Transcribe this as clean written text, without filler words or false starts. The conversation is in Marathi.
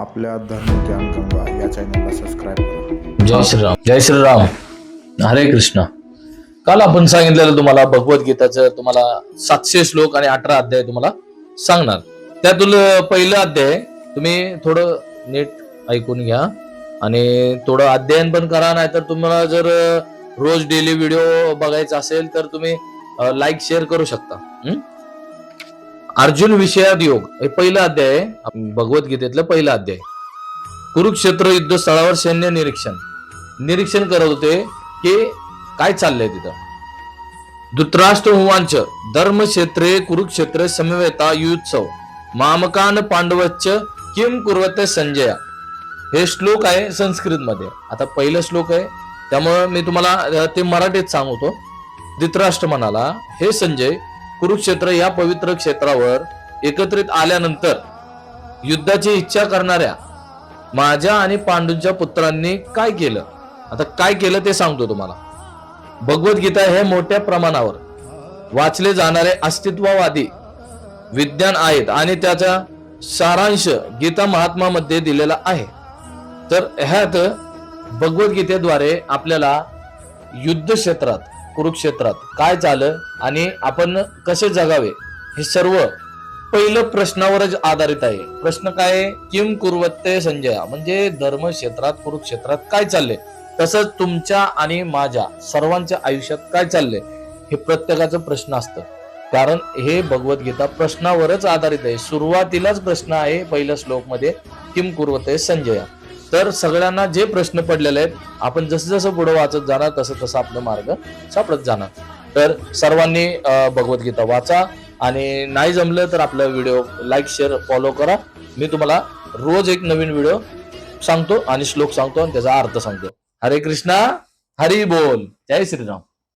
आपल्या धर्म ज्ञान गंगा या चॅनलला सबस्क्राईब करा. जय श्रीराम. जय श्रीराम. हरे कृष्ण. काल आपण सांगितलेलं तुम्हाला भगवद्गीताचं तुम्हाला 700 श्लोक आणि 18 अध्याय तुम्हाला सांगणार. त्यातून पहिलं अध्याय तुम्ही थोडं नीट ऐकून घ्या आणि थोडं अध्ययन पण करा. नाहीतर तुम्हाला जर रोज डेली व्हिडिओ बघायचा असेल तर तुम्ही लाईक शेअर करू शकता. अर्जुन विषयात योग हे पहिलं अध्याय आहे, भगवद्गीतेतलं पहिलं अध्याय. कुरुक्षेत्र युद्ध स्थळावर सैन्य निरीक्षण करत होते की काय चाललंय तिथं. धृतराष्ट्र उवाच धर्मक्षेत्रे कुरुक्षेत्र समवेता युत्सव मामकान पांडवच्च किम कुर्वते संजय. हे श्लोक आहे संस्कृत मध्ये. आता पहिलं श्लोक आहे त्यामुळे मी तुम्हाला ते मराठीत सांगतो. धृतराष्ट्र म्हणाला, हे संजय, कुरुक्षेत्र या पवित्र क्षेत्रावर एकत्रित आल्यानंतर युद्धाची इच्छा करणाऱ्या माझ्या आणि पांडूंच्या पुत्रांनी काय केलं. आता काय केलं ते सांगतो तुम्हाला. भगवद्गीता हे मोठ्या प्रमाणावर वाचले जाणारे अस्तित्ववादी विज्ञान आहेत आणि त्याचा सारांश गीता महात्मामध्ये दिलेला आहे. तर ह्यात भगवद्गीतेद्वारे आपल्याला युद्ध क्षेत्रात कुरुक्षेत्रात काय झालं आणि आपण कसे जगावे हे सर्व पहिलं प्रश्नावरच आधारित आहे. प्रश्न काय आहे? किम कुर्वते संजय, म्हणजे धर्म क्षेत्रात कुरुक्षेत्रात काय चाललंय. तसंच तुमच्या आणि माझ्या सर्वांच्या आयुष्यात काय चाललंय हे प्रत्येकाचं प्रश्न असतं. कारण हे भगवद्गीता प्रश्नावरच आधारित आहे. सुरुवातीलाच प्रश्न आहे पहिल्या श्लोक मध्ये, किम कुर्वते संजय. तर सगळ्यांना जे प्रश्न पडलेले आहेत आपण जसं जसं पुढे वाचत जाणार तसं तसं आपला मार्ग सापडत जाणार. तर सर्वांनी भगवद्गीता वाचा आणि नाही जमलं तर आपला व्हिडिओ लाईक शेअर फॉलो करा. मी तुम्हाला रोज एक नवीन व्हिडिओ सांगतो आणि श्लोक सांगतो आणि त्याचा अर्थ सांगतो. हरे कृष्णा, हरी बोल, जय श्रीराम.